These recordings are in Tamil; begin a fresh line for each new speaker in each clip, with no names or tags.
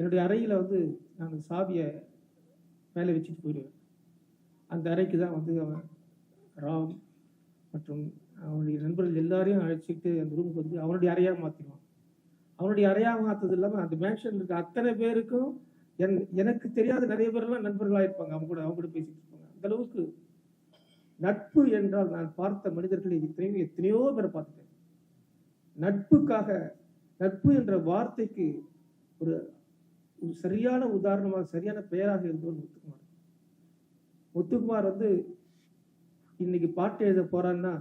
என்னுடைய அறையில் வந்து நான் சாவியை மேலே வச்சுட்டு போயிடுவேன். அந்த அறைக்கு தான் வந்து அவன் ராம் மற்றும் அவனுடைய நண்பர்கள் எல்லாரையும் அழைச்சிட்டு அந்த ரூமுக்கு வந்து அவனுடைய அறையாக மாற்றிடுவான். அவனுடைய அறையாக மாற்றது இல்லாமல் அந்த மேன்ஷன் இருக்க அத்தனை பேருக்கும் எனக்கு தெரியாத நிறைய பேரெல்லாம் நண்பர்களாக இருப்பாங்க. அவங்க கூட பேசிட்டு இருப்பாங்க. அந்த அளவுக்கு நட்பு என்றால் நான் பார்த்த மனிதர்களை எத்தனையோ பேரை பார்த்துட்டேன். நட்பு என்ற வார்த்தைக்கு ஒரு சரியான உதாரணமாக சரியான பெயராக இருந்தவர் முத்துக்குமார். முத்துக்குமார் வந்து இன்னைக்கு பாட்டு எழுத போறான்னா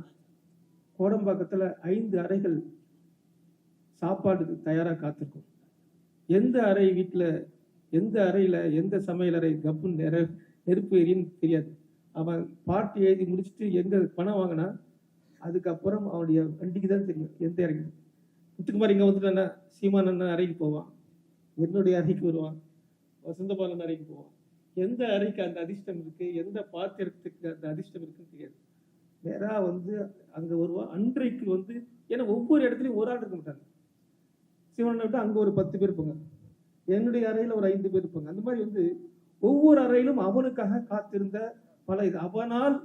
கோடம்பாக்கத்துல 5 அறைகள் சாப்பாடுக்கு தயாரா காத்திருக்கும். எந்த அறை வீட்டுல எந்த அறையில எந்த சமையலறை கப்பு நெருப்பு எரின்னு தெரியாது. அவன் பாட்டு எழுதி முடிச்சுட்டு எங்க பணம் வாங்கினா அதுக்கப்புறம் அவனுடைய வண்டிக்கு தான் தெரியும் எந்த அறைக்கு. முத்துக்குமார் இங்க வந்துட்டானா சீமானண்ணா அறைக்கு போவான், என்னுடைய அறைக்கு வருவான், வசந்தபாலன் அறைக்கு போவான். எந்த அறைக்கு அந்த அதிர்ஷ்டம் இருக்கு, எந்த பாத்திரத்துக்கு அந்த அதிர்ஷ்டம் இருக்குன்னு தெரியாது. நேரா வந்து அங்க வருவான். அன்றைக்கு வந்து ஏன்னா ஒவ்வொரு இடத்துலையும் ஒரு ஆள் இருக்க மாட்டாங்க. சீமானண்ணா விட்டு அங்க ஒரு 10 பேர் இருப்பாங்க, என்னுடைய அறையில ஒரு 5 பேர் இருப்பாங்க. அந்த மாதிரி வந்து ஒவ்வொரு அறையிலும் அவனுக்காக காத்திருந்த பல இது அவனால்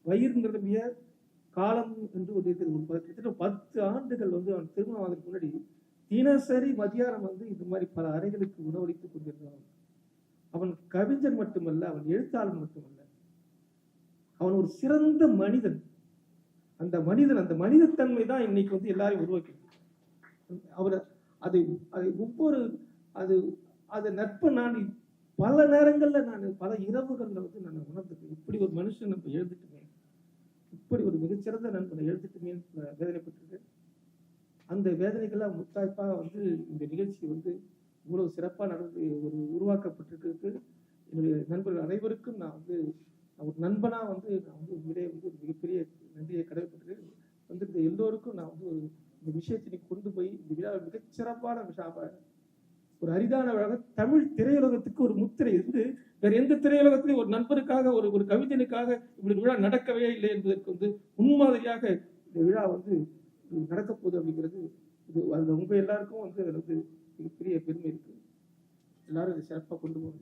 வயிறு நிரம்பிய காலம் என்று ஒரு கிட்டத்தட்ட 10 ஆண்டுகள் வந்து அவன் திருமணம் ஆகிறதுக்கு முன்னாடி தினசரி மதியானம் வந்து இந்த மாதிரி பல அறைகளுக்கு உணவளித்துக் கொண்டிருந்தான். அவன் கவிஞர் மட்டுமல்ல, அவன் எழுத்தாளர் மட்டுமல்ல, அவன் ஒரு சிறந்த மனிதன். அந்த மனிதத்தன்மை தான் இன்னைக்கு வந்து எல்லாரையும் உருவாக்கி அவர் அது நட்பை நான் பல நேரங்கள்ல நான் பல இரவுகள்ல வந்து நான் உணர்ந்துட்டேன். இப்படி ஒரு மனுஷன் நம்ம எழுதிட்டுமே, இப்படி ஒரு மிகச்சிறந்த நண்பனை எழுதிட்டுமே வேதனைப்பட்டிருக்கேன். அந்த வேதனைகள்லாம் முத்தாய்ப்பா வந்து இந்த நிகழ்ச்சி வந்து இவ்வளவு சிறப்பா நடந்து ஒரு உருவாக்கப்பட்டிருக்கு. என்னுடைய நண்பர்கள் அனைவருக்கும் நான் வந்து ஒரு நண்பனா வந்து நான் வந்து உண்மையிலே வந்து மிகப்பெரிய நன்றியை கடமைப்பட்டிருக்கேன். வந்து இந்த எல்லோருக்கும் நான் வந்து இந்த விஷயத்தை கொண்டு போய் இந்த விழாவை மிகச்சிறப்பான விஷயமா ஒரு அரிதான வழங்க தமிழ் திரையுலகத்துக்கு ஒரு முத்திரை இருந்து வேற எந்த திரையுலகத்திலையும் ஒரு நண்பருக்காக ஒரு கவிஞனுக்காக இப்படி விழா நடக்கவே இல்லை என்பதற்கு வந்து முன்மாதிரியாக இந்த விழா வந்து நடக்க போகுது அப்படிங்கிறது அது உங்க எல்லாருக்கும் வந்து அதுல வந்து மிகப்பெரிய பெருமை இருக்கு. எல்லாரும் இதை சிறப்பாக கொண்டு போகணும்.